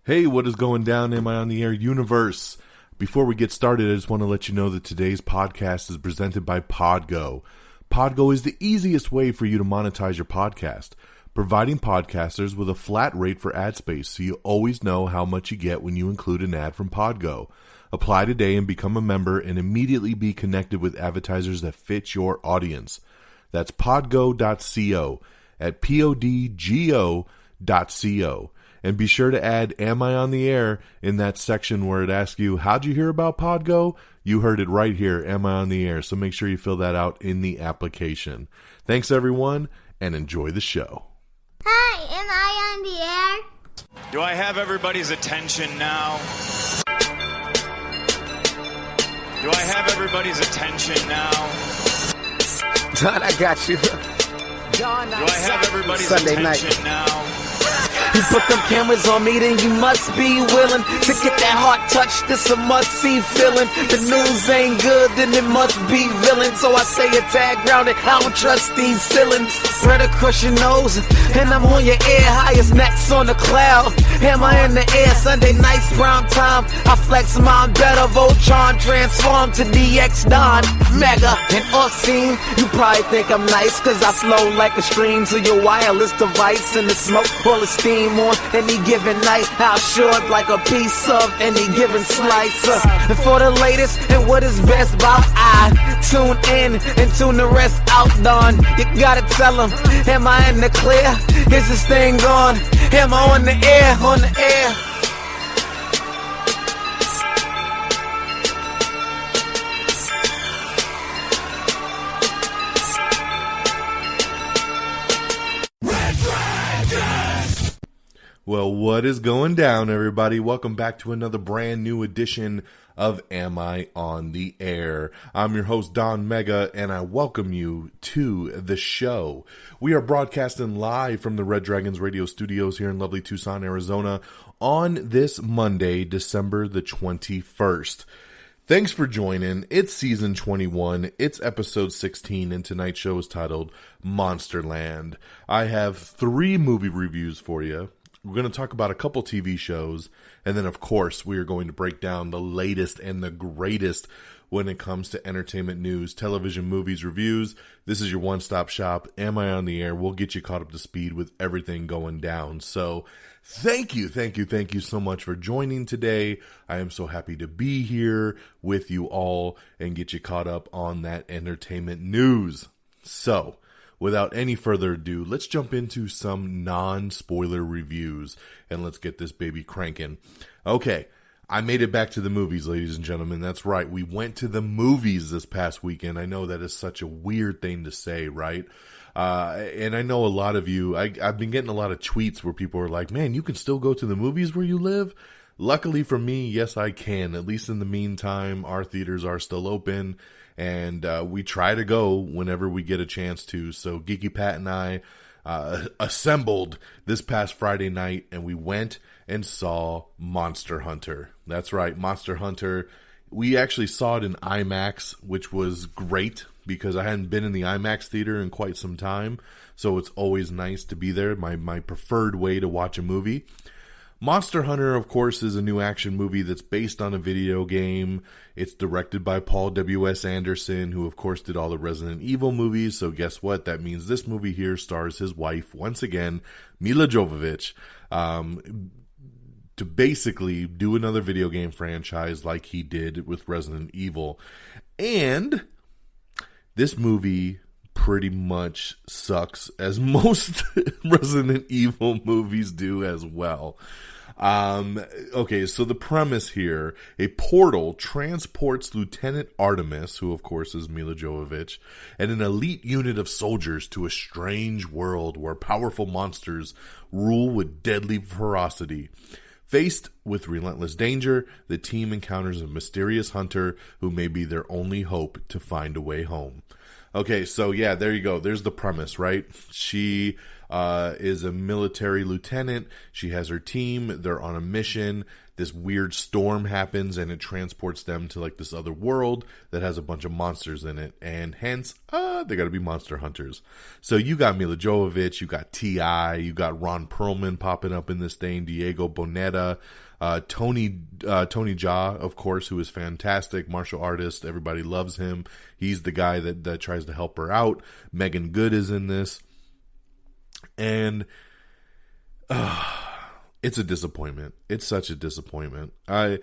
Hey, what is going down, Am I on the Air universe? Before we get started, I just want to let you know that today's podcast is presented by Podgo. Podgo is the easiest way for you to monetize your podcast, providing podcasters with a flat rate for ad space so you always know how much you get when you include an ad from Podgo. Apply today and become a member and immediately be connected with advertisers that fit your audience. That's podgo.co at podgo.co. And be sure to add Am I on the Air in that section where it asks you, how'd you hear about Podgo? You heard it right here, Am I on the Air? So make sure you fill that out in the application. Thanks, everyone, and enjoy the show. Hi, am I on the air? Do I have everybody's attention now? Do I have everybody's attention now? John, I got you. John, do I have everybody's Sunday attention night. now? You put them cameras on me, then you must be willing to get that heart touch. This a must-see feeling. The news ain't good, then it must be villain. So I say a tag grounded, I don't trust these ceilings. Spread across your nose, and I'm on your ear. Highest necks on the cloud. Am I in the air? Sunday nights, prime time. I flex mine better. Voltron transform to DX Don Mega and Orsine. You probably think I'm nice, cause I flow like a stream to your wireless device. And the smoke full of steam on any given night. I'll short like a piece of any given slice. And for the latest and what is best about I tune in and tune the rest out, Don. You gotta tell them, am I in the clear? Is this thing on? Am I on the air? On the air? Well, what is going down, everybody? Welcome back to another brand new edition of Am I on the Air? I'm your host, Don Mega, and I welcome you to the show. We are broadcasting live from the Red Dragons radio studios here in lovely Tucson, Arizona on this Monday, December the 21st. Thanks for joining. It's season 21. It's episode 16, and tonight's show is titled Monsterland. I have 3 movie reviews for you. We're going to talk about a couple TV shows, and then, of course, we are going to break down the latest and the greatest when it comes to entertainment news, television, movies, reviews. This is your one-stop shop. Am I on the Air? We'll get you caught up to speed with everything going down. So thank you so much for joining today. I am so happy to be here with you all and get you caught up on that entertainment news. So without any further ado, let's jump into some non-spoiler reviews, and let's get this baby cranking. Okay, I made it back to the movies, ladies and gentlemen. That's right, we went to the movies this past weekend. I know that is such a weird thing to say, right? And I know a lot of you, I've been getting a lot of tweets where people are like, man, you can still go to the movies where you live? Luckily for me, yes, I can. At least in the meantime, our theaters are still open. And we try to go whenever we get a chance to. So Geeky Pat and I assembled this past Friday night, and we went and saw Monster Hunter. That's right, Monster Hunter. We actually saw it in IMAX, which was great because I hadn't been in the IMAX theater in quite some time. So it's always nice to be there, my preferred way to watch a movie. Monster Hunter, of course, is a new action movie that's based on a video game. It's directed by Paul W.S. Anderson, who, of course, did all the Resident Evil movies. So guess what? That means this movie here stars his wife, once again, Mila Jovovich, to basically do another video game franchise like he did with Resident Evil. And this movie pretty much sucks, as most Resident Evil movies do as well. Okay, so the premise here, a portal transports Lieutenant Artemis, who of course is Mila Jovovich, and an elite unit of soldiers to a strange world where powerful monsters rule with deadly ferocity. Faced with relentless danger, the team encounters a mysterious hunter who may be their only hope to find a way home. Okay, so yeah, there you go. There's the premise, right? She is a military lieutenant. She has her team. They're on a mission. This weird storm happens and it transports them to like this other world that has a bunch of monsters in it. And hence, they got to be monster hunters. So you got Mila Jovovich, you got T.I., you got Ron Perlman popping up in this thing, Diego Boneta, Tony Jaa, of course, who is fantastic, martial artist. Everybody loves him. He's the guy that tries to help her out. Megan Good is in this. And it's a disappointment. It's such a disappointment. I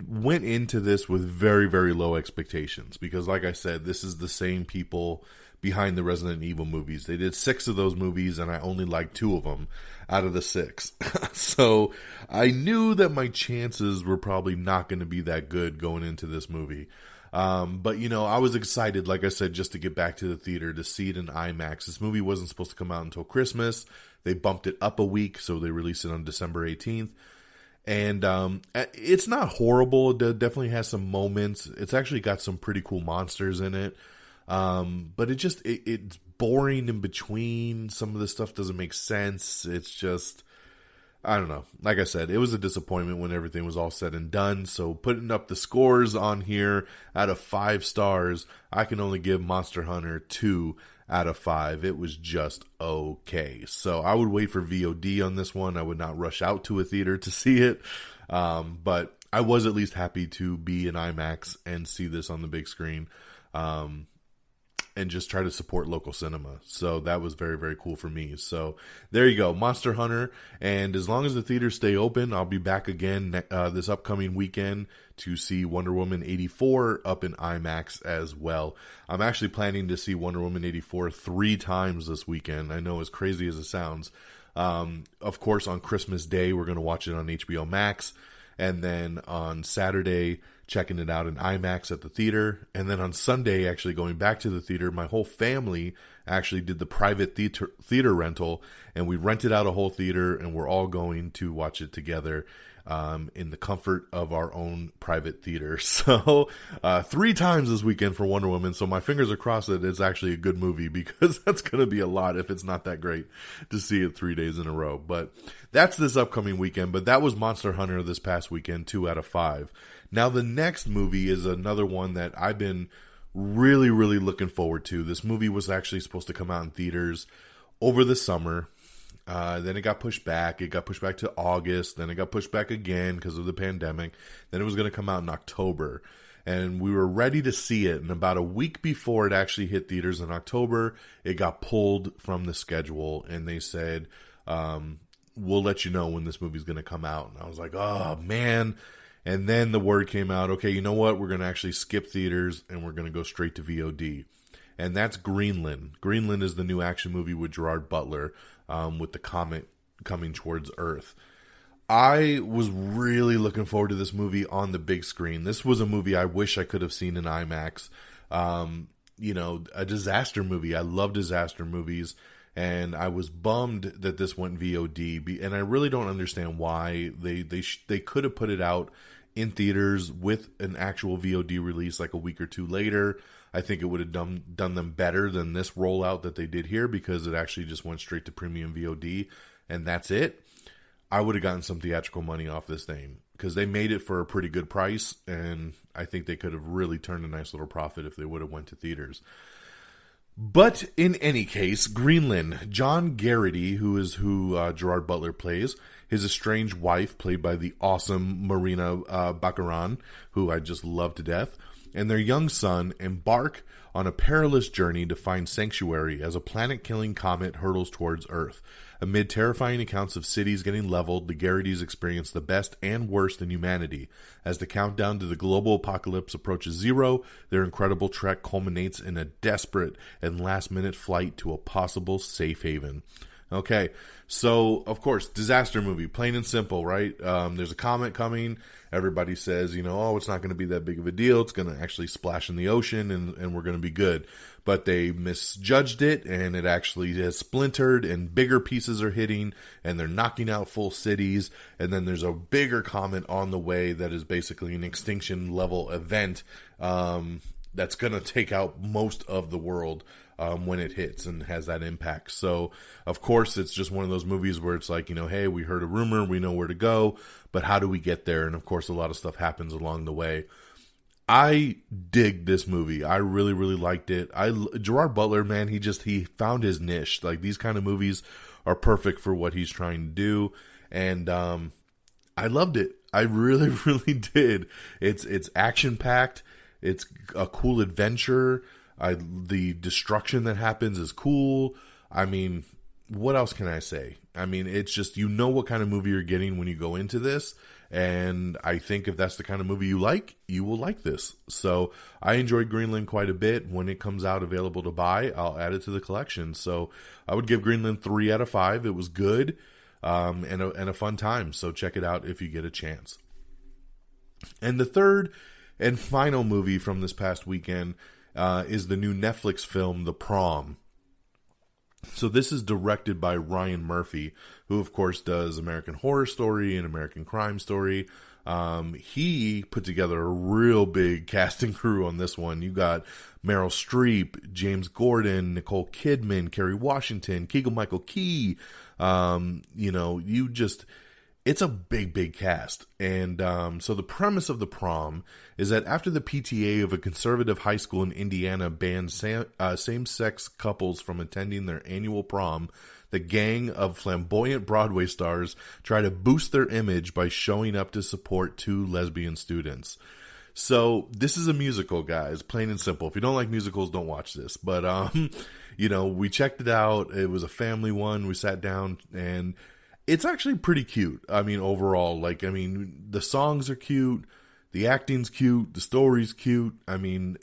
went into this with very, very low expectations because, like I said, this is the same people behind the Resident Evil movies. They did 6 of those movies, and I only liked 2 of them out of the 6. So I knew that my chances were probably not going to be that good going into this movie. But, you know, I was excited, like I said, just to get back to the theater, to see it in IMAX. This movie wasn't supposed to come out until Christmas. They bumped it up a week, so they released it on December 18th. And it's not horrible. It definitely has some moments. It's actually got some pretty cool monsters in it. But it's boring in between. Some of the stuff doesn't make sense. It's just, I don't know. Like I said, it was a disappointment when everything was all said and done. So putting up the scores on here out of 5 stars, I can only give Monster Hunter 2 out of 5. It was just okay. So I would wait for VOD on this one. I would not rush out to a theater to see it. But I was at least happy to be in IMAX and see this on the big screen. And just try to support local cinema. So that was very, very cool for me. So there you go, Monster Hunter. And as long as the theaters stay open, I'll be back again this upcoming weekend to see Wonder Woman 84 up in IMAX as well. I'm actually planning to see Wonder Woman 84 3 times this weekend. I know, as crazy as it sounds. Of course, on Christmas Day, we're going to watch it on HBO Max. And then on Saturday, checking it out in IMAX at the theater. And then on Sunday, actually going back to the theater, my whole family actually did the private theater rental. And we rented out a whole theater, and we're all going to watch it together in the comfort of our own private theater. So 3 times this weekend for Wonder Woman. So my fingers are crossed that it's actually a good movie, because that's going to be a lot if it's not that great to see it 3 days in a row. But that's this upcoming weekend. But that was Monster Hunter this past weekend, 2 out of 5. Now the next movie is another one that I've been really, really looking forward to. This movie was actually supposed to come out in theaters over the summer. Then it got pushed back. It got pushed back to August. Then it got pushed back again because of the pandemic. Then it was going to come out in October. And we were ready to see it. And about a week before it actually hit theaters in October, it got pulled from the schedule. And they said, we'll let you know when this movie's going to come out. And I was like, oh, man. And then the word came out, okay, you know what? We're going to actually skip theaters and we're going to go straight to VOD. And that's Greenland. Greenland is the new action movie with Gerard Butler, with the comet coming towards Earth. I was really looking forward to this movie on the big screen. This was a movie I wish I could have seen in IMAX. You know, a disaster movie. I love disaster movies. And I was bummed that this went VOD. And I really don't understand why. They could have put it out in theaters with an actual VOD release like a week or 2 later. I think it would have done them better than this rollout that they did here, because it actually just went straight to premium VOD, and that's it. I would have gotten some theatrical money off this thing, because they made it for a pretty good price, and I think they could have really turned a nice little profit if they would have went to theaters. But in any case, Greenland, John Garrity, who Gerard Butler plays, his estranged wife, played by the awesome Marina Baccarin, who I just love to death, and their young son embark on a perilous journey to find sanctuary as a planet-killing comet hurtles towards Earth. Amid terrifying accounts of cities getting leveled, the Garritys experience the best and worst in humanity. As the countdown to the global apocalypse approaches 0, their incredible trek culminates in a desperate and last-minute flight to a possible safe haven. Okay, so, of course, disaster movie, plain and simple, right? There's a comet coming. Everybody says, it's not going to be that big of a deal. It's going to actually splash in the ocean, and we're going to be good. But they misjudged it, and it actually has splintered, and bigger pieces are hitting, and they're knocking out full cities. And then there's a bigger comet on the way that is basically an extinction-level event that's going to take out most of the world when it hits and has that impact. So, of course, it's just one of those movies where it's like, hey, we heard a rumor, we know where to go, but how do we get there? And, of course, a lot of stuff happens along the way. I dig this movie. I really, really liked it. Gerard Butler, man, he found his niche. Like, these kind of movies are perfect for what he's trying to do. And I loved it. I really, really did. It's action-packed. It's a cool adventure. The destruction that happens is cool. I mean, what else can I say? I mean, it's just, what kind of movie you're getting when you go into this. And I think if that's the kind of movie you like, you will like this. So I enjoyed Greenland quite a bit. When it comes out available to buy, I'll add it to the collection. So I would give Greenland 3 out of 5. It was good and a fun time. So check it out if you get a chance. And the third and final movie from this past weekend is the new Netflix film, The Prom. So this is directed by Ryan Murphy, who of course does American Horror Story and American Crime Story. He put together a real big casting crew on this one. You got Meryl Streep, James Gordon, Nicole Kidman, Kerry Washington, Keegan-Michael Key. It's a big, big cast. And so the premise of The Prom is that after the PTA of a conservative high school in Indiana banned same-sex couples from attending their annual prom, the gang of flamboyant Broadway stars try to boost their image by showing up to support 2 lesbian students. So this is a musical, guys, plain and simple. If you don't like musicals, don't watch this. But, we checked it out. It was a family one. We sat down and it's actually pretty cute. I mean, overall, the songs are cute, the acting's cute, the story's cute. I mean,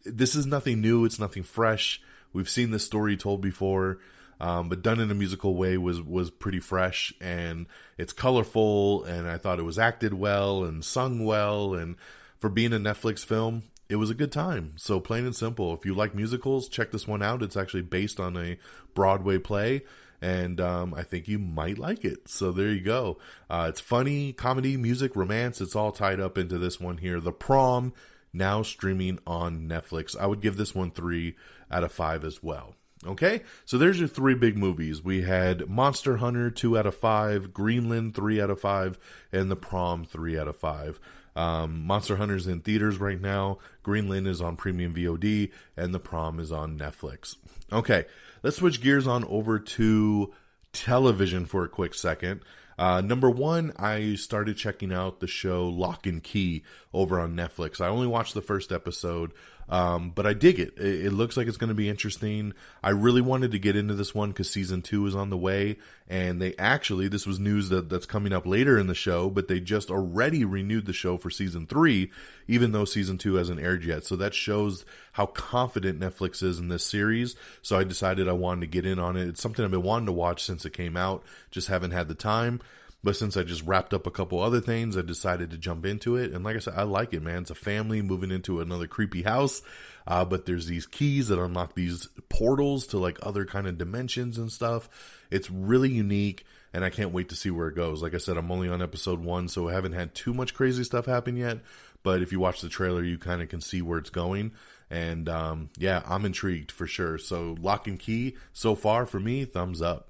this is nothing new. It's nothing fresh. We've seen this story told before, but done in a musical way was pretty fresh, and it's colorful, and I thought it was acted well and sung well, and for being a Netflix film, it was a good time. So plain and simple, if you like musicals, check this one out. It's actually based on a Broadway play. And I think you might like it. So there you go. It's funny, comedy, music, romance. It's all tied up into this one here. The Prom, now streaming on Netflix. I would give this one 3 out of 5 as well. Okay? So there's your 3 big movies. We had Monster Hunter, 2 out of 5. Greenland, 3 out of 5. And The Prom, 3 out of 5. Monster Hunter's in theaters right now. Greenland is on premium VOD. And The Prom is on Netflix. Okay. Let's switch gears on over to television for a quick second. Number 1, I started checking out the show Locke Key over on Netflix. I only watched the first episode, but I dig it. It looks like it's going to be interesting. I really wanted to get into this one because season 2 is on the way, and this was news that's coming up later in the show, but they just already renewed the show for season 3, even though season 2 hasn't aired yet. So that shows how confident Netflix is in this series. So I decided I wanted to get in on it. It's something I've been wanting to watch since it came out, just haven't had the time. But since I just wrapped up a couple other things, I decided to jump into it. And like I said, I like it, man. It's a family moving into another creepy house. But there's these keys that unlock these portals to like other kind of dimensions and stuff. It's really unique. And I can't wait to see where it goes. Like I said, I'm only on episode 1, so I haven't had too much crazy stuff happen yet. But if you watch the trailer, you kind of can see where it's going. And yeah, I'm intrigued for sure. So Locke and Key, so far for me, thumbs up.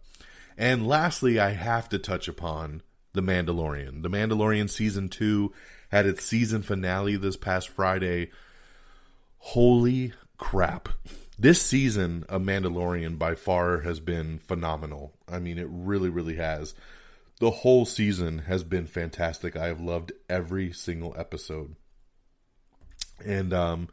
And lastly, I have to touch upon The Mandalorian. The Mandalorian Season 2 had its season finale this past Friday. Holy crap. This season of Mandalorian by far has been phenomenal. I mean, it really, really has. The whole season has been fantastic. I have loved every single episode. And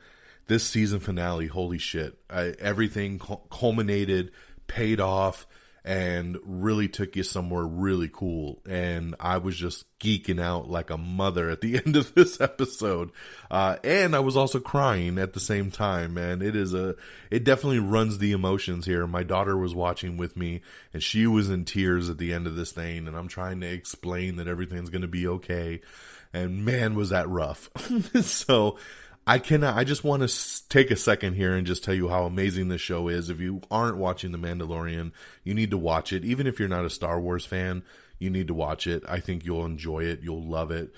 this season finale, holy shit. Everything culminated, paid off, and really took you somewhere really cool. And I was just geeking out like a mother at the end of this episode. And I was also crying at the same time, man. It definitely runs the emotions here. My daughter was watching with me, and she was in tears at the end of this thing. And I'm trying to explain that everything's going to be okay. And man, was that rough. So I just want to take a second here and just tell you how amazing this show is. If you aren't watching The Mandalorian, you need to watch it. Even if you're not a Star Wars fan, you need to watch it. I think you'll enjoy it. You'll love it.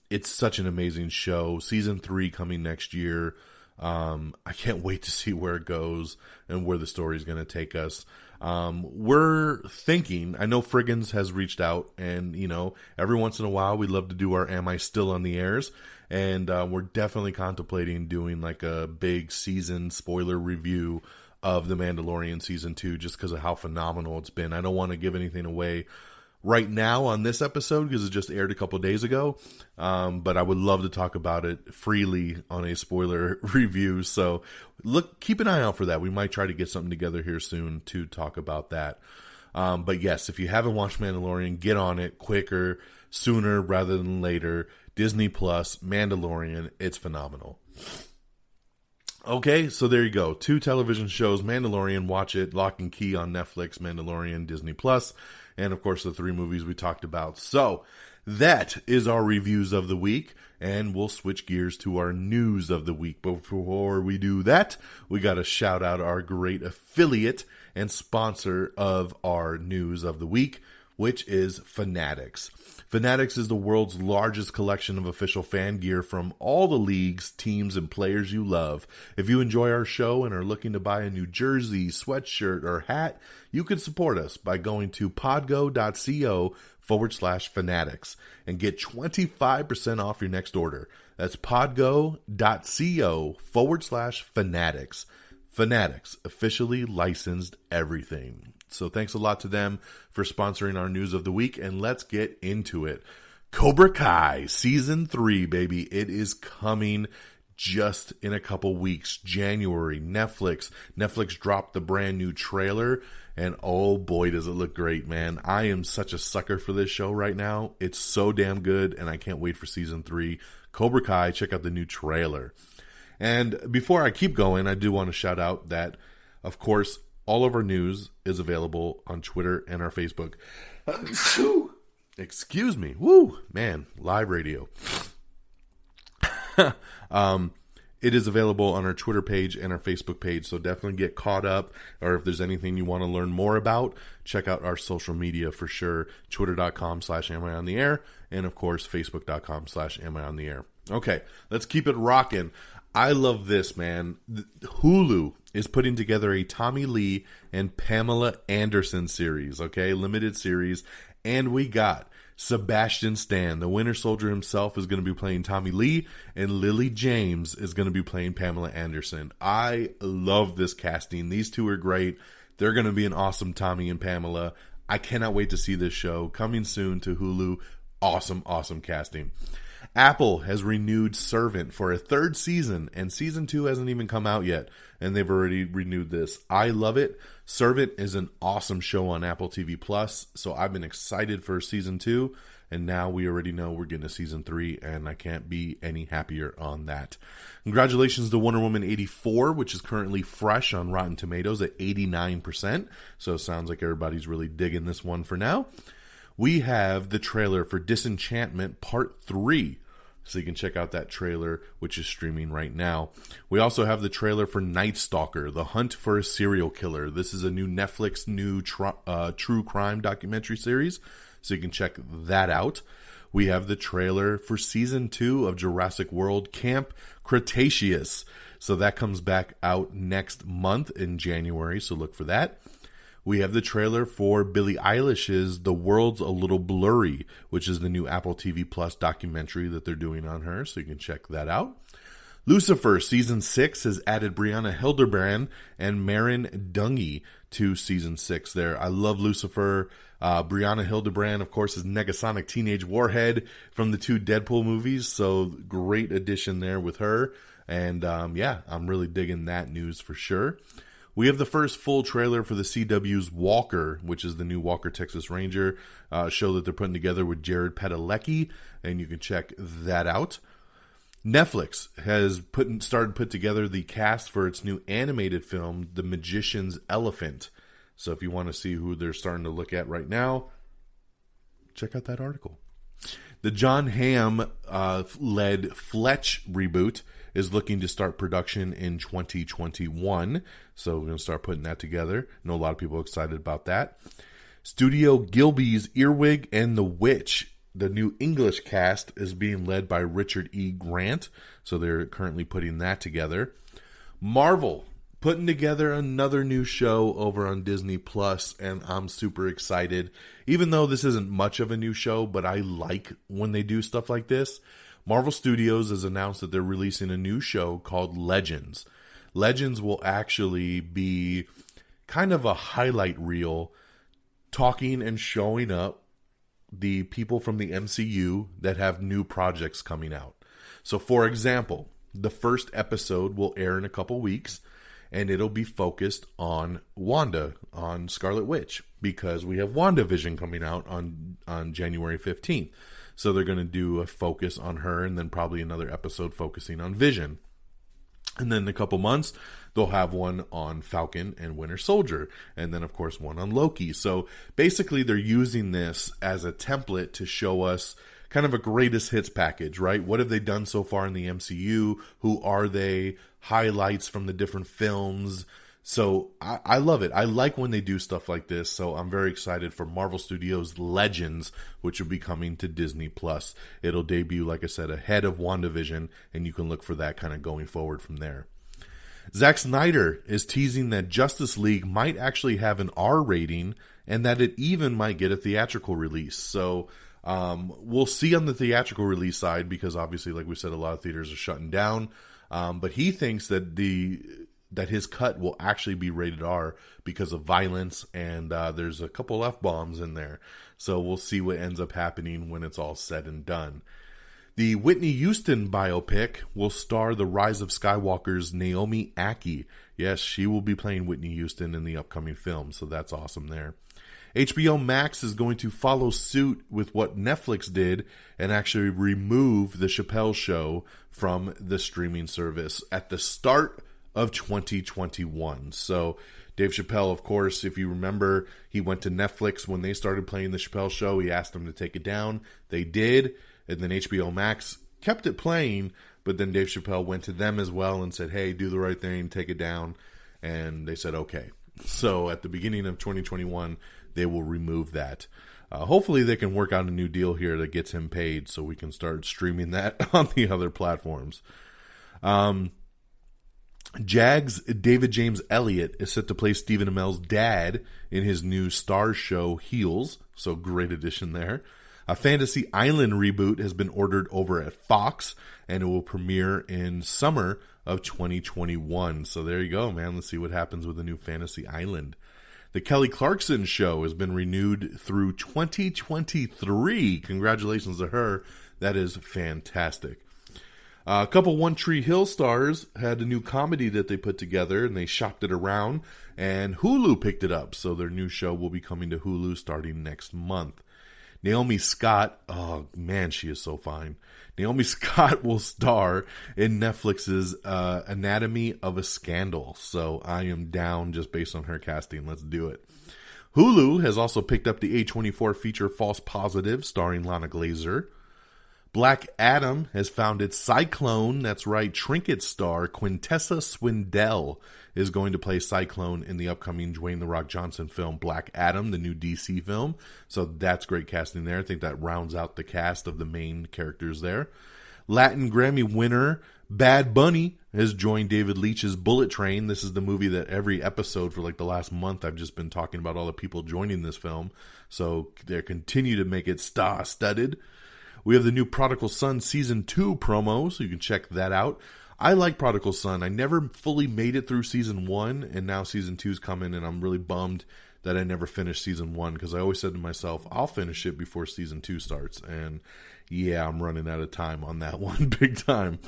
It's such an amazing show. Season 3 coming next year. I can't wait to see where it goes and where the story is going to take us. We're thinking, I know Friggins has reached out, and, you know, every once in a while we love to do our Am I Still on the Airs? And we're definitely contemplating doing like a big season spoiler review of The Mandalorian Season 2 just because of how phenomenal it's been. I don't want to give anything away right now on this episode because it just aired a couple days ago, but I would love to talk about it freely on a spoiler review, so keep an eye out for that. We might try to get something together here soon to talk about that. But yes, if you haven't watched Mandalorian, get on it quicker, sooner rather than later. Disney Plus, Mandalorian, it's phenomenal. Okay, so there you go. 2 television shows, Mandalorian, watch it, Locke Key on Netflix, Mandalorian, Disney Plus, and of course the 3 movies we talked about. So that is our reviews of the week, and we'll switch gears to our news of the week. But before we do that, we got to shout out our great affiliate and sponsor of our news of the week, which is Fanatics. Fanatics is the world's largest collection of official fan gear from all the leagues, teams, and players you love. If you enjoy our show and are looking to buy a new jersey, sweatshirt, or hat, you can support us by going to podgo.co/fanatics and get 25% off your next order. That's podgo.co/fanatics. Fanatics, officially licensed everything. So thanks a lot to them for sponsoring our news of the week, and let's get into it. Cobra Kai Season 3, baby. It is coming just in a couple weeks. January, Netflix dropped the brand new trailer, and oh boy, does it look great, man. I am such a sucker for this show right now. It's so damn good, and I can't wait for Season 3. Cobra Kai, check out the new trailer. And before I keep going, I do want to shout out that, of course, all of our news is available on Twitter and our Facebook. Excuse me. Woo, man, live radio. It is available on our Twitter page and our Facebook page, so definitely get caught up, or if there's anything you want to learn more about, check out our social media for sure. Twitter.com/amiontheair, and of course, Facebook.com/amiontheair. Okay, let's keep it rocking. I love this, man. Hulu is putting together a Tommy Lee and Pamela Anderson series, okay? Limited series. And we got Sebastian Stan, the Winter Soldier himself, is going to be playing Tommy Lee, and Lily James is going to be playing Pamela Anderson. I love this casting. These two are great. They're going to be an awesome Tommy and Pamela. I cannot wait to see this show. Coming soon to Hulu. Awesome, awesome casting. Apple has renewed Servant for a 3rd season, and Season 2 hasn't even come out yet, and they've already renewed this. I love it. Servant is an awesome show on Apple TV+, so I've been excited for Season 2, and now we already know we're getting a Season 3, and I can't be any happier on that. Congratulations to Wonder Woman 84, which is currently fresh on Rotten Tomatoes at 89%, so it sounds like everybody's really digging this one for now. We have the trailer for Disenchantment Part 3. So you can check out that trailer, which is streaming right now. We also have the trailer for Night Stalker, The Hunt for a Serial Killer. This is a new Netflix true crime documentary series, so you can check that out. We have the trailer for Season 2 of Jurassic World Camp Cretaceous. So that comes back out next month in January, so look for that. We have the trailer for Billie Eilish's The World's a Little Blurry, which is the new Apple TV Plus documentary that they're doing on her, so you can check that out. Lucifer Season 6 has added Brianna Hildebrand and Maren Dungy to Season 6 there. I love Lucifer. Brianna Hildebrand, of course, is Negasonic Teenage Warhead from the 2 Deadpool movies, so great addition there with her. And yeah, I'm really digging that news for sure. We have the first full trailer for the CW's Walker, which is the new Walker, Texas Ranger show that they're putting together with Jared Padalecki, and you can check that out. Netflix has started to put together the cast for its new animated film, The Magician's Elephant. So if you want to see who they're starting to look at right now, check out that article. The John Hamm led Fletch reboot is looking to start production in 2021. So we're going to start putting that together. I know a lot of people are excited about that. Studio Gilby's Earwig and the Witch. The new English cast is being led by Richard E. Grant, so they're currently putting that together. Marvel putting together another new show over on Disney Plus, and I'm super excited. Even though this isn't much of a new show, but I like when they do stuff like this. Marvel Studios has announced that they're releasing a new show called Legends. Legends will actually be kind of a highlight reel talking and showing up the people from the MCU that have new projects coming out. So, for example, the first episode will air in a couple weeks, and it'll be focused on Wanda, on Scarlet Witch, because we have WandaVision coming out on January 15th. So they're going to do a focus on her, and then probably another episode focusing on Vision. And then in a couple months, they'll have one on Falcon and Winter Soldier. And then, of course, one on Loki. So basically, they're using this as a template to show us kind of a greatest hits package, right? What have they done so far in the MCU? Who are they? Highlights from the different films. So I love it. I like when they do stuff like this. So I'm very excited for Marvel Studios' Legends, which will be coming to Disney Plus. It'll debut, like I said, ahead of WandaVision, and you can look for that kind of going forward from there. Zack Snyder is teasing that Justice League might actually have an R rating, and that it even might get a theatrical release. So we'll see on the theatrical release side, because obviously, like we said, a lot of theaters are shutting down. But he thinks that that his cut will actually be rated R because of violence, and there's a couple F-bombs in there. So we'll see what ends up happening when it's all said and done. The Whitney Houston biopic will star the Rise of Skywalker's Naomi Ackie. Yes, she will be playing Whitney Houston in the upcoming film, so that's awesome there. HBO Max is going to follow suit with what Netflix did and actually remove The Chappelle Show from the streaming service at the start of 2021. So Dave Chappelle, of course, if you remember, he went to Netflix when they started playing The Chappelle Show. He asked them to take it down. They did, and then HBO Max kept it playing, but then Dave Chappelle went to them as well and said, hey, do the right thing, take it down. And they said, okay. So at the beginning of 2021, they will remove that. Hopefully they can work out a new deal here that gets him paid so we can start streaming that on the other platforms. Jags' David James Elliott is set to play Stephen Amell's dad in his new Starz show Heels, so great addition there. A Fantasy Island reboot has been ordered over at Fox, and it will premiere in summer of 2021. So there you go, man. Let's see what happens with the new Fantasy Island. The Kelly Clarkson Show has been renewed through 2023. Congratulations to her. That is fantastic. A couple One Tree Hill stars had a new comedy that they put together, and they shopped it around, and Hulu picked it up. So their new show will be coming to Hulu starting next month. Naomi Scott, oh man, she is so fine. Naomi Scott will star in Netflix's Anatomy of a Scandal. So I am down just based on her casting. Let's do it. Hulu has also picked up the A24 feature False Positive, starring Lana Glazer. Black Adam has founded Cyclone. That's right, Trinket star Quintessa Swindell is going to play Cyclone in the upcoming Dwayne The Rock Johnson film Black Adam, the new DC film. So that's great casting there. I think that rounds out the cast of the main characters there. Latin Grammy winner Bad Bunny has joined David Leitch's Bullet Train. This is the movie that every episode for like the last month I've just been talking about all the people joining this film. So they continue to make it star-studded. We have the new Prodigal Son Season 2 promo, so you can check that out. I like Prodigal Son. I never fully made it through Season 1, and now Season 2 is coming, and I'm really bummed that I never finished Season 1, because I always said to myself, I'll finish it before Season 2 starts, and yeah, I'm running out of time on that one, big time.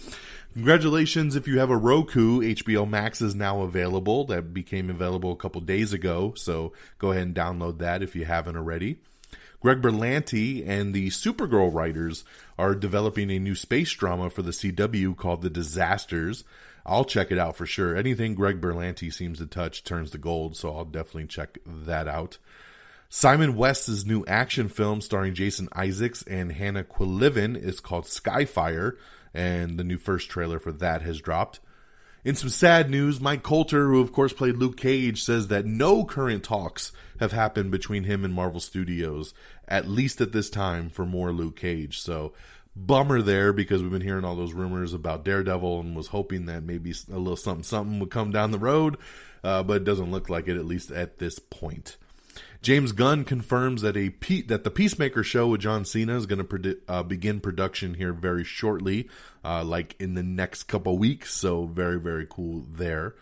Congratulations if you have a Roku. HBO Max is now available. That became available a couple days ago, so go ahead and download that if you haven't already. Greg Berlanti and the Supergirl writers are developing a new space drama for the CW called The Disasters. I'll check it out for sure. Anything Greg Berlanti seems to touch turns to gold, so I'll definitely check that out. Simon West's new action film starring Jason Isaacs and Hannah Quillivan is called Skyfire, and the new first trailer for that has dropped. In some sad news, Mike Coulter, who of course played Luke Cage, says that no current talks have happened between him and Marvel Studios, at least at this time, for more Luke Cage. So, bummer there, because we've been hearing all those rumors about Daredevil and was hoping that maybe a little something would come down the road, but it doesn't look like it, at least at this point. James Gunn confirms that that the Peacemaker show with John Cena is going to begin production here very shortly, like in the next couple weeks. So very, very cool there.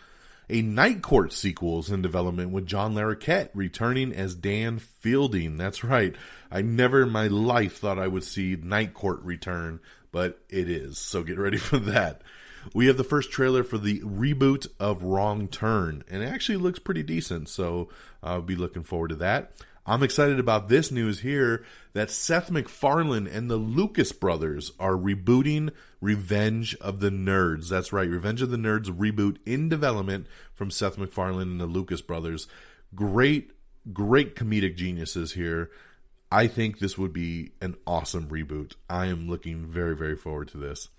A Night Court sequel is in development with John Larroquette returning as Dan Fielding. That's right. I never in my life thought I would see Night Court return, but it is. So get ready for that. We have the first trailer for the reboot of Wrong Turn, and it actually looks pretty decent, so I'll be looking forward to that. I'm excited about this news here, that Seth MacFarlane and the Lucas brothers are rebooting Revenge of the Nerds. That's right, Revenge of the Nerds reboot in development from Seth MacFarlane and the Lucas brothers. Great comedic geniuses here. I think this would be an awesome reboot. I am looking very, very forward to this.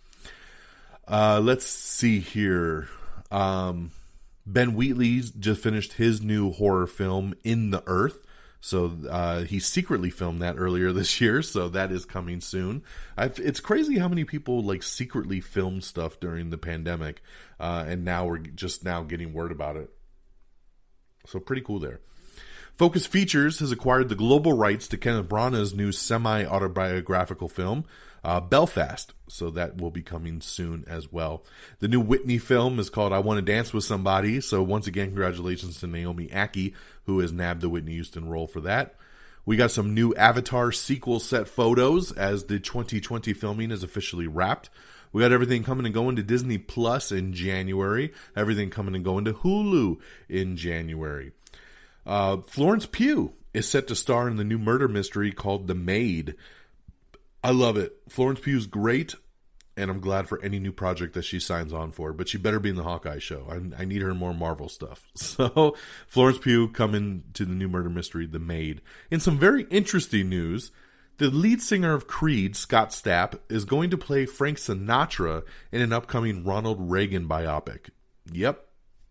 Let's see here. Ben Wheatley's just finished his new horror film, In the Earth. So he secretly filmed that earlier this year, so that is coming soon. It's crazy how many people like secretly filmed stuff during the pandemic, and now we're just now getting word about it. So pretty cool there. Focus Features has acquired the global rights to Kenneth Branagh's new semi-autobiographical film, Belfast, so that will be coming soon as well. The new Whitney film is called I Want to Dance with Somebody, so once again, congratulations to Naomi Ackie, who has nabbed the Whitney Houston role for that. We got some new Avatar sequel set photos as the 2020 filming is officially wrapped. We got everything coming and going to Disney Plus in January, everything coming and going to Hulu in January. Florence Pugh is set to star in the new murder mystery called The Maid. I love it. Florence Pugh's great, and I'm glad for any new project that she signs on for, but she better be in the Hawkeye show. I need her in more Marvel stuff. So, Florence Pugh coming to the new murder mystery, The Maid. In some very interesting news, the lead singer of Creed, Scott Stapp, is going to play Frank Sinatra in an upcoming Ronald Reagan biopic. Yep,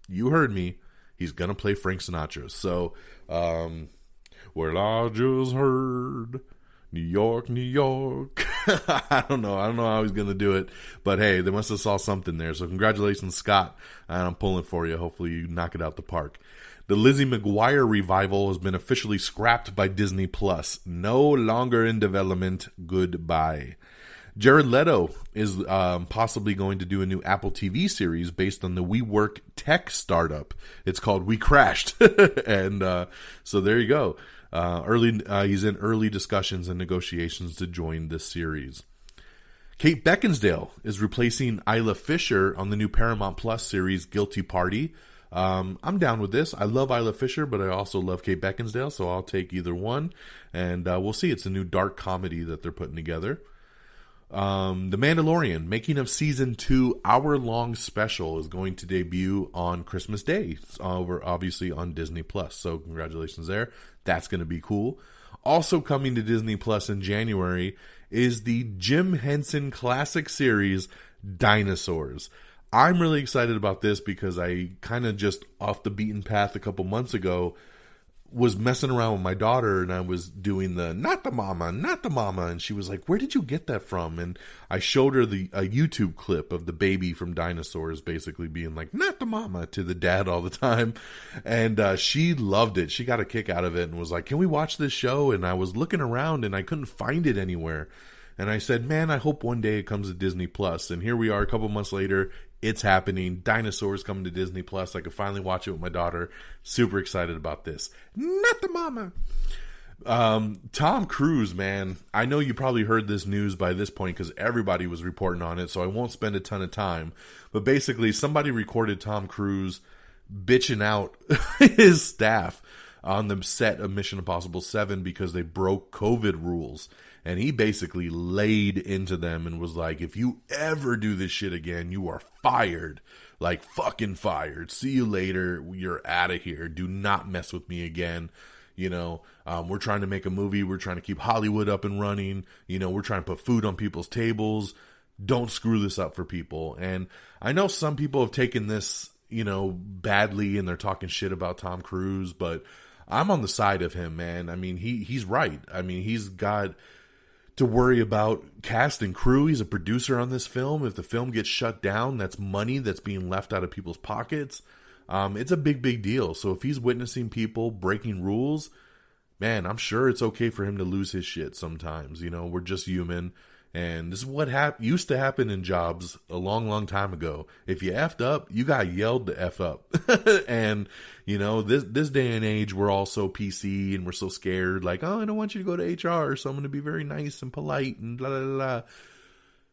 you heard me. He's going to play Frank Sinatra. So, well, I just heard New York, New York. I don't know how he's going to do it. But, hey, they must have saw something there. So, congratulations, Scott. And I'm pulling for you. Hopefully, you knock it out the park. The Lizzie McGuire revival has been officially scrapped by Disney Plus. No longer in development. Goodbye. Jared Leto is possibly going to do a new Apple TV series based on the WeWork tech startup. It's called We Crashed. And so there you go. He's in early discussions and negotiations to join this series. Kate Beckinsale is replacing Isla Fisher on the new Paramount Plus series Guilty Party. I'm down with this. I love Isla Fisher, but I also love Kate Beckinsale, so I'll take either one. And we'll see. It's a new dark comedy that they're putting together. The Mandalorian, making of season 2 hour-long special is going to debut on Christmas Day, over obviously on Disney Plus. So congratulations there. That's going to be cool. Also coming to Disney Plus in January is the Jim Henson classic series Dinosaurs. I'm really excited about this because I kind of just off the beaten path a couple months ago was messing around with my daughter, and I was doing the not the mama, and she was like, where did you get that from? And I showed her a YouTube clip of the baby from Dinosaurs basically being like, not the mama, to the dad all the time. And she loved it. She got a kick out of it and was like, can we watch this show? And I was looking around and I couldn't find it anywhere. And I said, man, I hope one day it comes to Disney Plus. And here we are a couple months later. It's happening. Dinosaurs coming to Disney Plus. I could finally watch it with my daughter. Super excited about this. Not the mama. Tom Cruise, man. I know you probably heard this news by this point because everybody was reporting on it, so I won't spend a ton of time. But basically, somebody recorded Tom Cruise bitching out his staff on the set of Mission Impossible 7 because they broke COVID rules. And he basically laid into them and was like, if you ever do this shit again, you are fired. Like, fucking fired. See you later. You're out of here. Do not mess with me again. You know, we're trying to make a movie. We're trying to keep Hollywood up and running. You know, we're trying to put food on people's tables. don't screw this up for people. And I know some people have taken this, badly, and they're talking shit about Tom Cruise, but I'm on the side of him, man. I mean, he's right. I mean, he's got to worry about cast and crew. He's a producer on this film. If the film gets shut down, that's money that's being left out of people's pockets. It's a big deal. So if he's witnessing people breaking rules, man, I'm sure it's okay for him to lose his shit sometimes. We're just human. And this is what used to happen in jobs a long time ago. If you effed up, you got yelled to F up. And, this day and age, we're all so PC and we're so scared. Like, oh, I don't want you to go to HR, so I'm going to be very nice and polite and blah, blah, blah.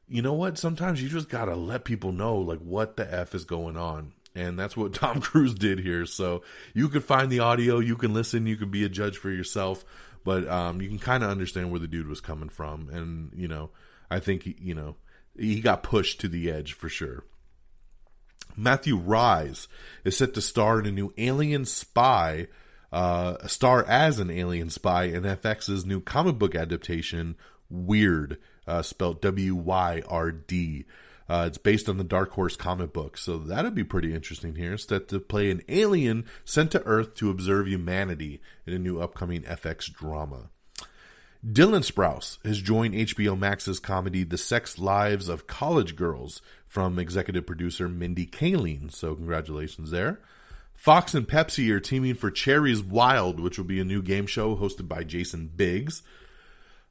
You know what? Sometimes you just got to let people know, like, what the F is going on. And that's what Tom Cruise did here. So you can find the audio, you can listen, you can be a judge for yourself. But you can kind of understand where the dude was coming from. And, I think, he got pushed to the edge for sure. Matthew Rhys is set to star in a new alien spy, star as an alien spy in FX's new comic book adaptation, Weird, spelled W-Y-R-D. It's based on the Dark Horse comic book, so that'd be pretty interesting here. It's set to play an alien sent to Earth to observe humanity in a new upcoming FX drama. Dylan Sprouse has joined HBO Max's comedy The Sex Lives of College Girls from executive producer Mindy Kaling, so congratulations there. Fox and Pepsi are teaming for Cherry's Wild, which will be a new game show hosted by Jason Biggs.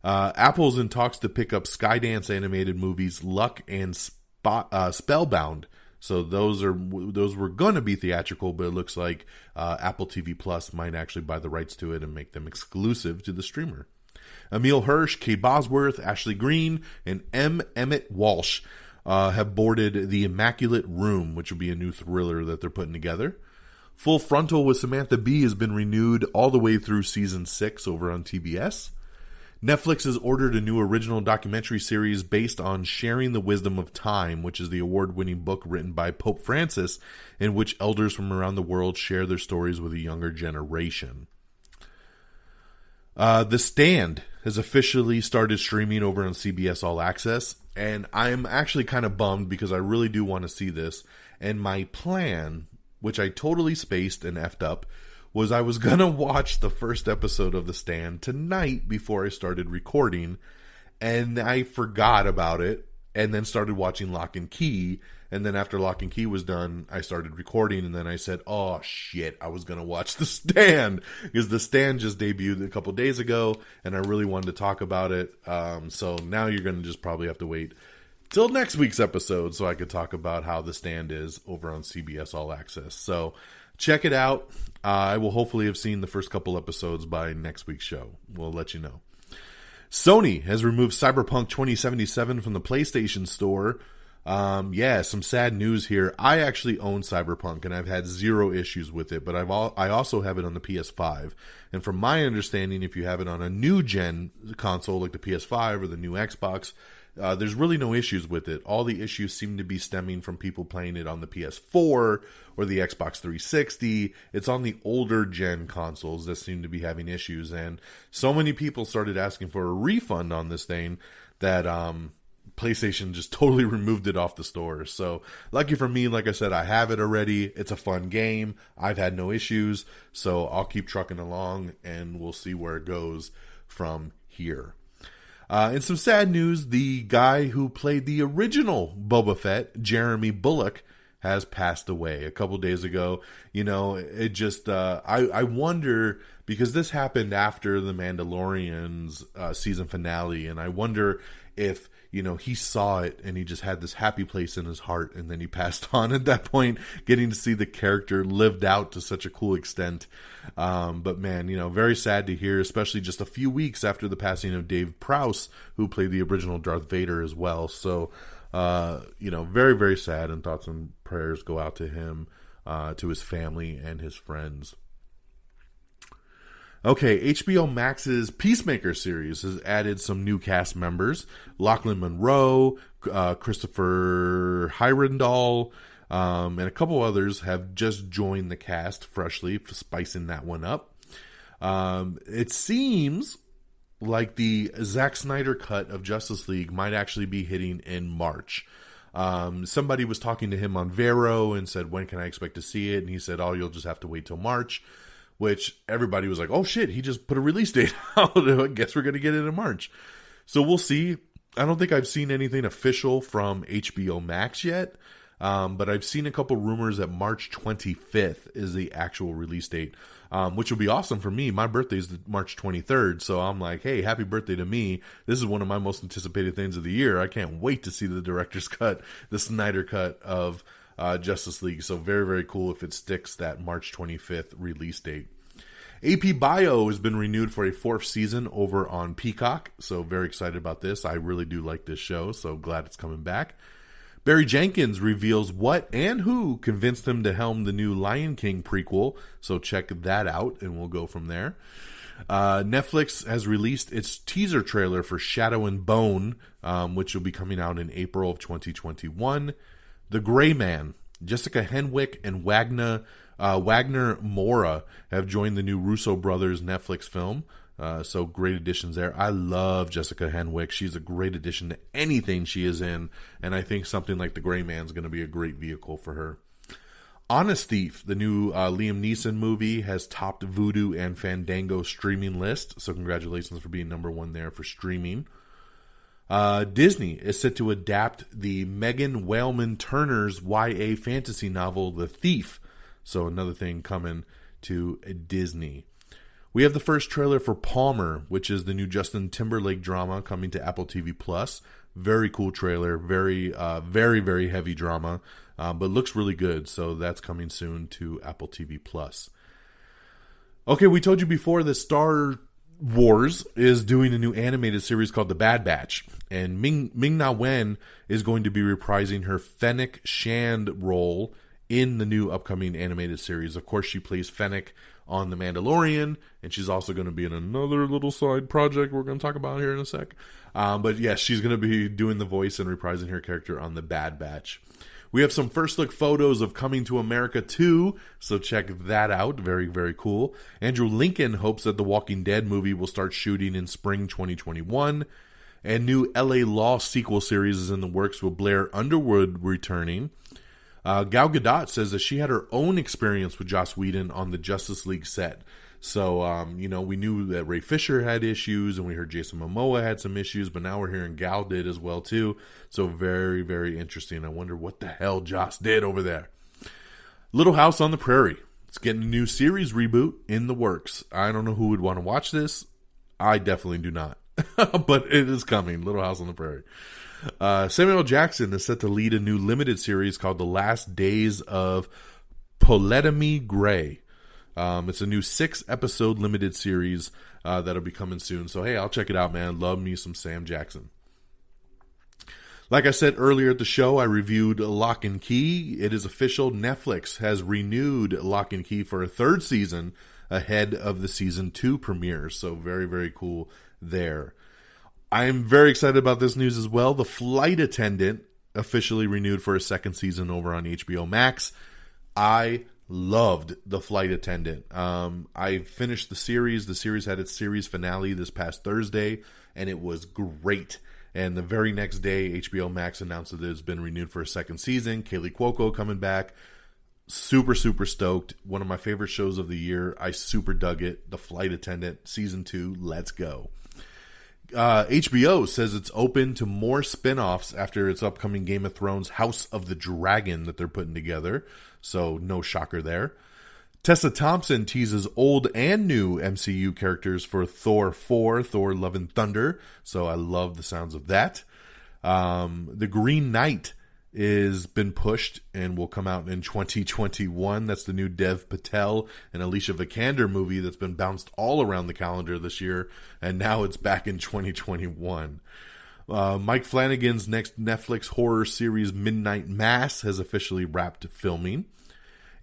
Apple's in talks to pick up Skydance animated movies Luck and Spellbound. So those were going to be theatrical, but it looks like Apple TV Plus might actually buy the rights to it and make them exclusive to the streamer. Emile Hirsch, Kay Bosworth, Ashley Greene, and M. Emmett Walsh have boarded The Immaculate Room, which will be a new thriller that they're putting together. Full Frontal with Samantha Bee has been renewed all the way through season 6 over on TBS. Netflix has ordered a new original documentary series based on Sharing the Wisdom of Time, which is the award-winning book written by Pope Francis, in which elders from around the world share their stories with a younger generation. The Stand has officially started streaming over on CBS All Access, and I'm actually kind of bummed because I really do want to see this. And my plan, which I totally spaced and effed up, was I was going to watch the first episode of The Stand tonight before I started recording, and I forgot about it, and then started watching Locke and Key, and then after Locke and Key was done, I started recording, and then I said, oh shit, I was going to watch The Stand, because The Stand just debuted a couple days ago, and I really wanted to talk about it, so now you're going to just probably have to wait till next week's episode so I could talk about how The Stand is over on CBS All Access. So check it out. I will hopefully have seen the first couple episodes by next week's show. We'll let you know. Sony has removed Cyberpunk 2077 from the PlayStation Store. Some sad news here. I actually own Cyberpunk and I've had zero issues with it, but I also have it on the PS5. And from my understanding, if you have it on a new gen console like the PS5 or the new Xbox, there's really no issues with it. All the issues seem to be stemming from people playing it on the PS4 or the Xbox 360. It's on the older gen consoles that seem to be having issues. And so many people started asking for a refund on this thing that PlayStation just totally removed it off the store. So lucky for me, like I said, I have it already. It's a fun game. I've had no issues. So I'll keep trucking along and we'll see where it goes from here. In some sad news, the guy who played the original Boba Fett, Jeremy Bulloch, has passed away a couple days ago. You know, it just, I wonder, because this happened after the Mandalorian's season finale, and I wonder if, you know, he saw it and he just had this happy place in his heart, and then he passed on at that point, getting to see the character lived out to such a cool extent. But man, you know, very sad to hear, especially just a few weeks after the passing of Dave Prowse, who played the original Darth Vader as well. So, you know, very, very sad, and thoughts and prayers go out to him, to his family and his friends. Okay, HBO Max's Peacemaker series has added some new cast members. Lachlan Monroe, Christopher Heyerdahl, and a couple others have just joined the cast freshly, spicing that one up. It seems like the Zack Snyder cut of Justice League might actually be hitting in March. Somebody was talking to him on Vero and said, when can I expect to see it? And he said, oh, you'll just have to wait till March, which everybody was like, oh shit, he just put a release date out. I guess we're going to get it in March. So we'll see. I don't think I've seen anything official from HBO Max yet. But I've seen a couple rumors that March 25th is the actual release date, which will be awesome for me. My birthday is March 23rd, so I'm like, hey, happy birthday to me. This is one of my most anticipated things of the year. I can't wait to see the director's cut, the Snyder cut of Justice League. So very, very cool if it sticks that March 25th release date. AP Bio has been renewed for a 4th season over on Peacock, so very excited about this. I really do like this show, so glad it's coming back. Barry Jenkins reveals what and who convinced him to helm the new Lion King prequel, so check that out, and we'll go from there. Netflix has released its teaser trailer for Shadow and Bone, which will be coming out in April of 2021. The Gray Man, Jessica Henwick and Wagner Moura have joined the new Russo brothers Netflix film. So great additions there. I love Jessica Henwick. She's a great addition to anything she is in. And I think something like The Gray Man is going to be a great vehicle for her. Honest Thief, the new Liam Neeson movie, has topped Vudu and Fandango streaming list. So congratulations for being number 1 there for streaming. Disney is set to adapt the Megan Whaleman Turner's YA fantasy novel, The Thief. So another thing coming to Disney. We have the first trailer for Palmer, which is the new Justin Timberlake drama coming to Apple TV+. Very cool trailer, very, very heavy drama, but looks really good. So that's coming soon to Apple TV+. Okay, we told you before that Star Wars is doing a new animated series called The Bad Batch, and Ming-Na Wen is going to be reprising her Fennec Shand role in the new upcoming animated series. Of course, she plays Fennec on The Mandalorian, and she's also going to be in another little side project we're going to talk about here in a sec. But yes, she's going to be doing the voice and reprising her character on The Bad Batch. We have some first look photos of Coming to America 2, so check that out. Very, very cool. Andrew Lincoln hopes that the Walking Dead movie will start shooting in spring 2021. And new LA Law sequel series is in the works with Blair Underwood returning. Gal Gadot says that she had her own experience with Joss Whedon on the Justice League set. So, we knew that Ray Fisher had issues, and we heard Jason Momoa had some issues, but now we're hearing Gal did as well, too. So very, very interesting. I wonder what the hell Joss did over there. Little House on the Prairie. It's getting a new series reboot in the works. I don't know who would want to watch this. I definitely do not. But it is coming. Little House on the Prairie. Samuel L. Jackson is set to lead a new limited series called The Last Days of Ptolemy Gray. It's a new 6-episode limited series that'll be coming soon. So, hey, I'll check it out, man. Love me some Sam Jackson. Like I said earlier at the show, I reviewed Locke Key. It is official. Netflix has renewed Locke Key for a 3rd season ahead of the season 2 premiere. So, very, very cool there. I'm very excited about this news as well. The Flight Attendant officially renewed for a 2nd season over on HBO Max. I loved The Flight Attendant. I finished the series. The series had its series finale this past Thursday, and it was great. And the very next day, HBO Max announced that it has been renewed for a 2nd season. Kaylee Cuoco coming back. Super, super stoked. One of my favorite shows of the year. I super dug it. The Flight Attendant, Season 2. Let's go. HBO says it's open to more spin-offs after its upcoming Game of Thrones House of the Dragon that they're putting together. So no shocker there. Tessa Thompson teases old and new MCU characters for Thor 4, Thor Love and Thunder. So I love the sounds of that. The Green Knight is been pushed and will come out in 2021. That's the new Dev Patel and Alicia Vikander movie that's been bounced all around the calendar this year, and now it's back in 2021. Mike Flanagan's next Netflix horror series Midnight Mass has officially wrapped filming.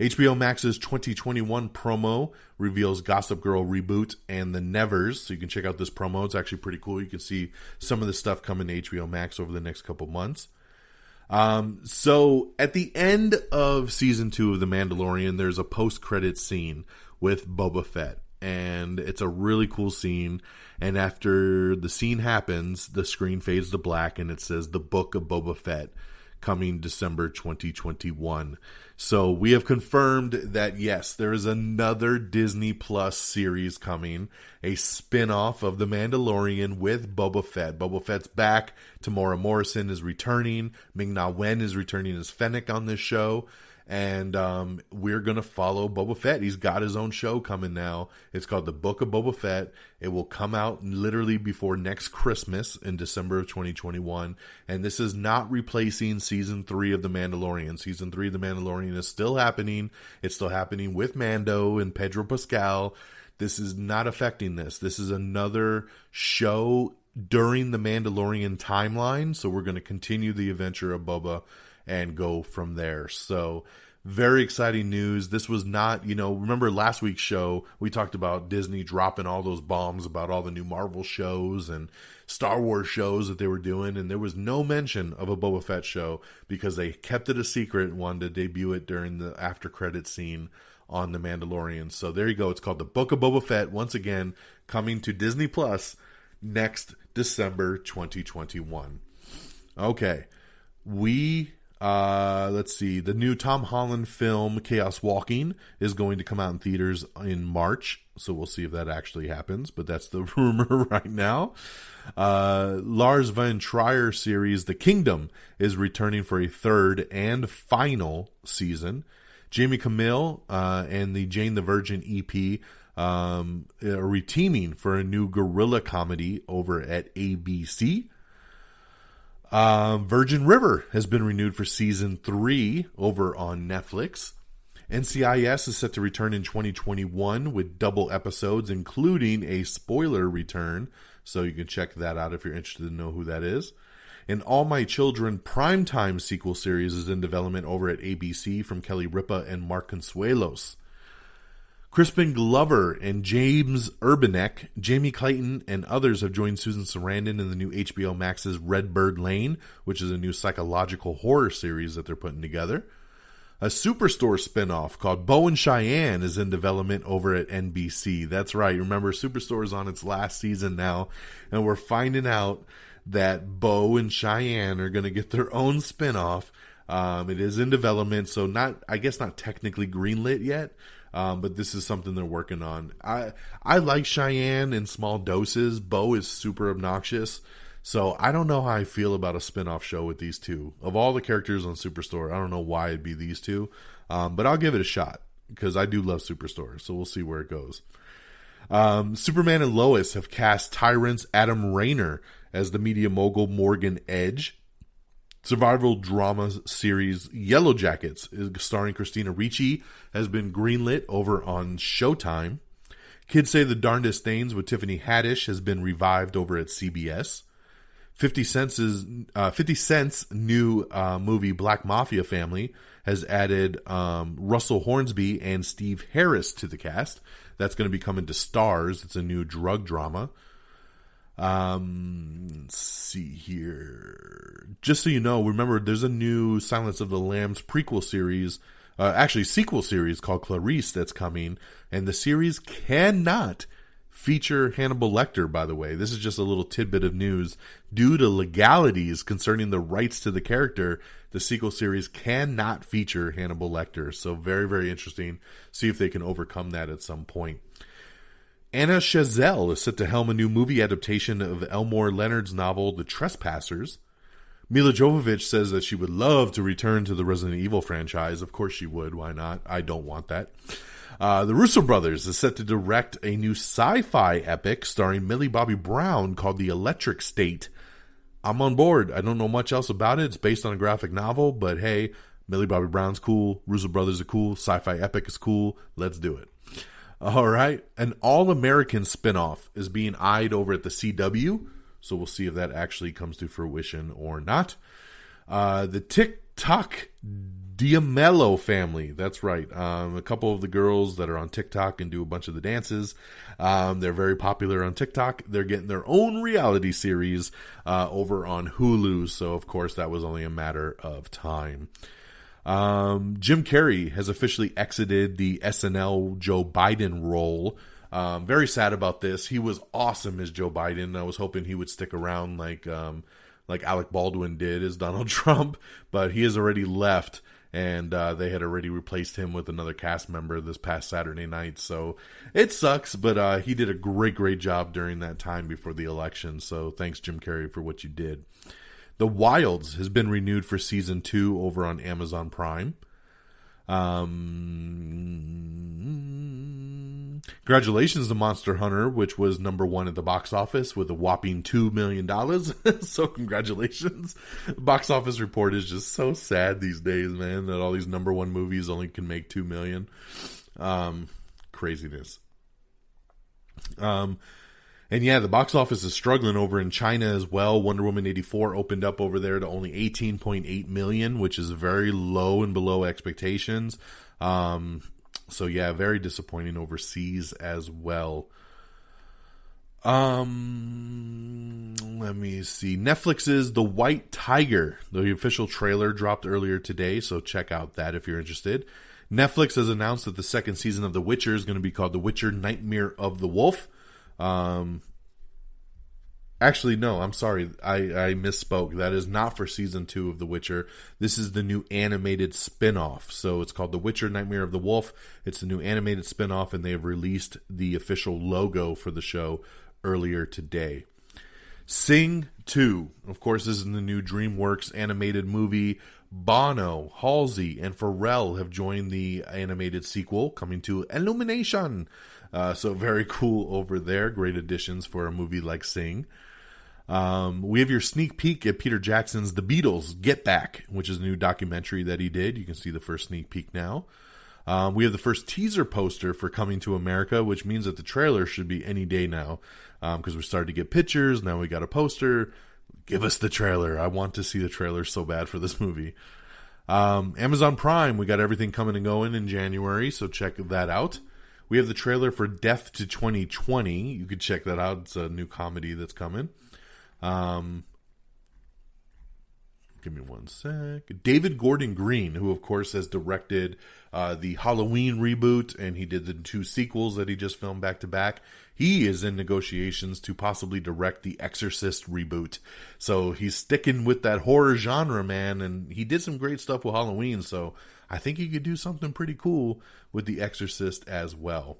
HBO Max's 2021 promo reveals Gossip Girl reboot and The Nevers, so you can check out this promo. It's actually pretty cool. You can see some of the stuff coming to HBO Max over the next couple months. So at the end of season 2 of The Mandalorian, there's a post-credit scene with Boba Fett. and it's a really cool scene. And after the scene happens, the screen fades to black, and it says The Book of Boba Fett, coming December 2021. So we have confirmed that, yes, there is another Disney Plus series coming, a spin-off of The Mandalorian with Boba Fett. Boba Fett's back. Tamora Morrison is returning. Ming-Na Wen is returning as Fennec on this show. And we're going to follow Boba Fett. He's got his own show coming now. It's called The Book of Boba Fett. It will come out literally before next Christmas in December of 2021. And this is not replacing Season 3 of The Mandalorian. Season 3 of The Mandalorian is still happening. It's still happening with Mando and Pedro Pascal. This is not affecting this. This is another show during the Mandalorian timeline. So we're going to continue the adventure of Boba and go from there. So very exciting news. This was not, remember last week's show, we talked about Disney dropping all those bombs about all the new Marvel shows and Star Wars shows that they were doing, and there was no mention of a Boba Fett show because they kept it a secret and wanted to debut it during the after credit scene on The Mandalorian. So there you go. It's called The Book of Boba Fett, once again, coming to Disney Plus next December 2021. Okay. Let's see. The new Tom Holland film, Chaos Walking, is going to come out in theaters in March. So we'll see if that actually happens. But that's the rumor right now. Lars von Trier series, The Kingdom, is returning for a third and final season. Jamie Camille and the Jane the Virgin EP are reteaming for a new guerrilla comedy over at ABC. Virgin River has been renewed for season 3 over on Netflix. NCIS is set to return in 2021 with double episodes, including a spoiler return. So you can check that out if you're interested to know who that is. An All My Children primetime sequel series is in development over at ABC from Kelly Ripa and Mark Consuelos. Crispin Glover and James Urbanek, Jamie Clayton, and others have joined Susan Sarandon in the new HBO Max's Red Bird Lane, which is a new psychological horror series that they're putting together. A Superstore spinoff called Bo and Cheyenne is in development over at NBC. That's right. Remember, Superstore is on its last season now, and we're finding out that Bo and Cheyenne are going to get their own spinoff. It is in development, so not technically greenlit yet. But this is something they're working on. I like Cheyenne in small doses. Bo is super obnoxious. So I don't know how I feel about a spin-off show with these two. Of all the characters on Superstore, I don't know why it'd be these two. But I'll give it a shot because I do love Superstore. So we'll see where it goes. Superman and Lois have cast Tyrant's Adam Rayner as the media mogul Morgan Edge. Survival drama series Yellow Jackets, starring Christina Ricci, has been greenlit over on Showtime. Kids Say the Darndest Things with Tiffany Haddish has been revived over at CBS. 50 Cent's new movie Black Mafia Family has added Russell Hornsby and Steve Harris to the cast. That's going to be coming to Starz. It's a new drug drama. Let's see here. Just so you know, remember there's a new Silence of the Lambs prequel series, sequel series called Clarice that's coming, and the series cannot feature Hannibal Lecter, by the way. This is just a little tidbit of news. Due to legalities concerning the rights to the character, the sequel series cannot feature Hannibal Lecter. So very, very interesting. See if they can overcome that at some point. Anna Chazelle is set to helm a new movie adaptation of Elmore Leonard's novel, The Trespassers. Mila Jovovich says that she would love to return to the Resident Evil franchise. Of course she would. Why not? I don't want that. The Russo brothers is set to direct a new sci-fi epic starring Millie Bobby Brown called The Electric State. I'm on board. I don't know much else about it. It's based on a graphic novel, but hey, Millie Bobby Brown's cool. Russo brothers are cool. Sci-fi epic is cool. Let's do it. All right. An All-American spinoff is being eyed over at the CW, so we'll see if that actually comes to fruition or not. The TikTok D'Amello family. That's right. A couple of the girls that are on TikTok and do a bunch of the dances. They're very popular on TikTok. They're getting their own reality series over on Hulu, so of course that was only a matter of time. Jim Carrey has officially exited the SNL Joe Biden role. Very sad about this. He was awesome as Joe Biden. I was hoping he would stick around like Alec Baldwin did as Donald Trump, but he has already left, and they had already replaced him with another cast member this past Saturday night. So it sucks, but he did a great job during that time before the election. So thanks, Jim Carrey, for what you did. The Wilds has been renewed for season 2 over on Amazon Prime. Congratulations to Monster Hunter, which was number 1 at the box office with a whopping $2 million. So congratulations. Box office report is just so sad these days, man, that all these number 1 movies only can make $2 million. Craziness. And yeah, the box office is struggling over in China as well. Wonder Woman 84 opened up over there to only 18.8 million, which is very low and below expectations. So yeah, very disappointing overseas as well. Let me see. Netflix's The White Tiger. The official trailer dropped earlier today, so check out that if you're interested. Netflix has announced that the second season of The Witcher is going to be called The Witcher: Nightmare of the Wolf. Actually, no, I'm sorry. I misspoke. That is not for season 2 of The Witcher. This is the new animated spin-off. So it's called The Witcher: Nightmare of the Wolf. It's the new animated spin-off, and they have released the official logo for the show earlier today. Sing 2. Of course, this is the new DreamWorks animated movie. Bono, Halsey, and Pharrell have joined the animated sequel coming to Illumination. So very cool over there. Great additions for a movie like Sing. We have your sneak peek at Peter Jackson's The Beatles Get Back, which is a new documentary that he did. You can see the first sneak peek now. We have the first teaser poster for Coming to America, which means that the trailer should be any day now, because we're starting to get pictures. Now we got a poster. Give us the trailer. I want to see the trailer so bad for this movie. Amazon Prime, we got everything coming and going in January, so check that out. We have the trailer for Death to 2020. You could check that out. It's a new comedy that's coming. Give me one sec. David Gordon Green, who of course has directed the Halloween reboot, and he did the 2 sequels that he just filmed back to back. He is in negotiations to possibly direct the Exorcist reboot. So he's sticking with that horror genre, man, and he did some great stuff with Halloween, so I think he could do something pretty cool with the Exorcist as well.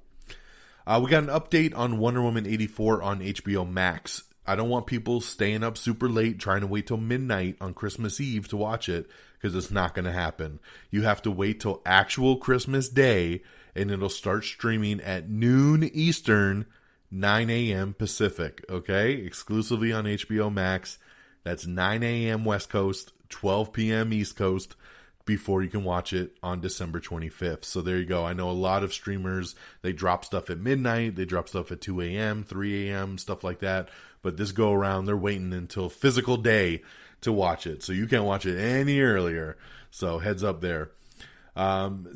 We got an update on Wonder Woman 84 on HBO Max. I don't want people staying up super late trying to wait till midnight on Christmas Eve to watch it, because it's not going to happen. You have to wait till actual Christmas Day, and it'll start streaming at noon Eastern, 9 a.m. Pacific, okay? Exclusively on HBO Max. That's 9 a.m. West Coast, 12 p.m. East Coast, before you can watch it on December 25th. So there you go. I know a lot of streamers, they drop stuff at midnight, they drop stuff at 2 a.m., 3 a.m., stuff like that. But this go around, they're waiting until physical day to watch it. So you can't watch it any earlier. So heads up there.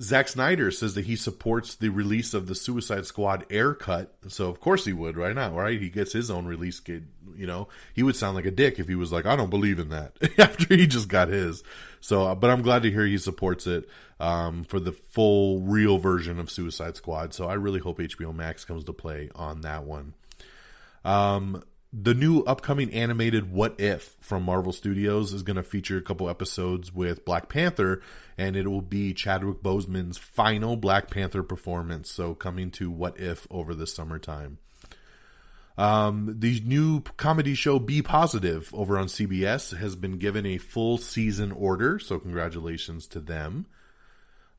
Zack Snyder says that he supports the release of the Suicide Squad Air cut. So of course he would right now, right? He gets his own release kit. You know, he would sound like a dick if he was like, I don't believe in that after he just got his. So, but I'm glad to hear he supports it for the full real version of Suicide Squad. So I really hope HBO Max comes to play on that one. The new upcoming animated What If from Marvel Studios is going to feature a couple episodes with Black Panther, and it will be Chadwick Boseman's final Black Panther performance. So coming to What If over the summertime. The new comedy show Be Positive over on CBS has been given a full season order, so congratulations to them.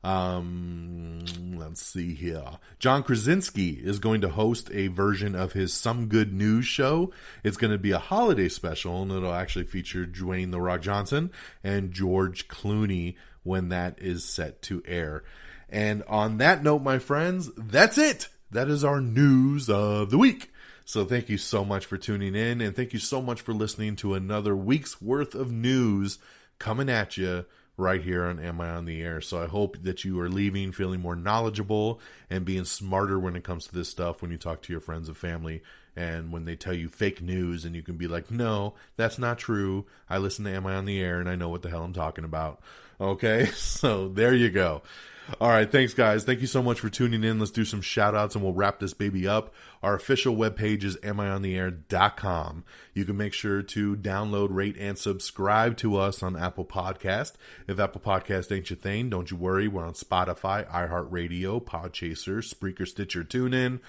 Let's see here. John Krasinski is going to host a version of his Some Good News show. It's going to be a holiday special, and it'll actually feature Dwayne "The Rock" Johnson and George Clooney when that is set to air. And on that note, my friends, that's it. That is our news of the week. So thank you so much for tuning in, and thank you so much for listening to another week's worth of news coming at you right here on Am I on the Air. So I hope that you are leaving feeling more knowledgeable and being smarter when it comes to this stuff when you talk to your friends and family, and when they tell you fake news, and you can be like, no, that's not true. I listen to Am I on the Air and I know what the hell I'm talking about. Okay, so there you go. All right, thanks, guys. Thank you so much for tuning in. Let's do some shout-outs, and we'll wrap this baby up. Our official webpage is amiontheair.com. You can make sure to download, rate, and subscribe to us on Apple Podcast. If Apple Podcast ain't your thing, don't you worry. We're on Spotify, iHeartRadio, Podchaser, Spreaker, Stitcher, TuneIn,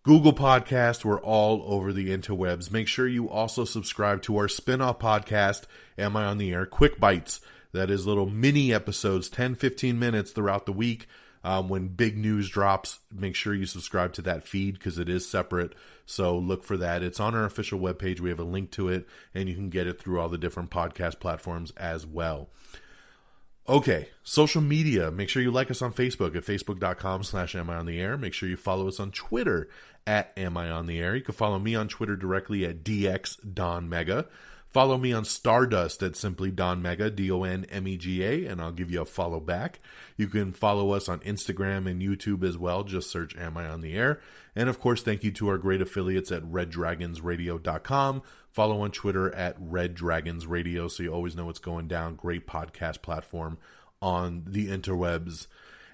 Google Podcast. We're all over the interwebs. Make sure you also subscribe to our spin-off podcast, Am I on the Air? Quick Bites. That is little mini episodes, 10, 15 minutes throughout the week. When big news drops, make sure you subscribe to that feed because it is separate. So look for that. It's on our official webpage. We have a link to it, and you can get it through all the different podcast platforms as well. Okay, social media. Make sure you like us on Facebook at facebook.com/amiontheair. Make sure you follow us on Twitter at amiontheair. You can follow me on Twitter directly at DXDonMega. Follow me on Stardust at simply Don Mega, DonMega, and I'll give you a follow back. You can follow us on Instagram and YouTube as well. Just search Am I on the Air? And of course, thank you to our great affiliates at reddragonsradio.com. Follow on Twitter at Red Dragons Radio so you always know what's going down. Great podcast platform on the interwebs.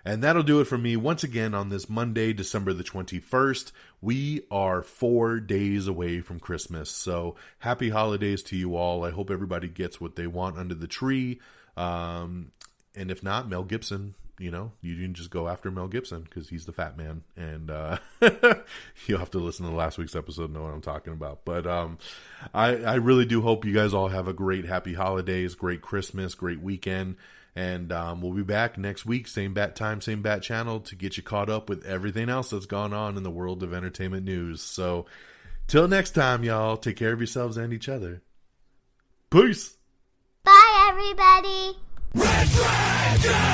And that'll do it for me once again on this Monday, December the 21st. We are 4 days away from Christmas. So happy holidays to you all. I hope everybody gets what they want under the tree. And if not, Mel Gibson, you can just go after Mel Gibson because he's the fat man. And you'll have to listen to last week's episode to know what I'm talking about. But I really do hope you guys all have a great, happy holidays, great Christmas, great weekend. And we'll be back next week, same bat time, same bat channel, to get you caught up with everything else that's gone on in the world of entertainment news. So, till next time, y'all, take care of yourselves and each other. Peace! Bye, everybody! Red Dragon!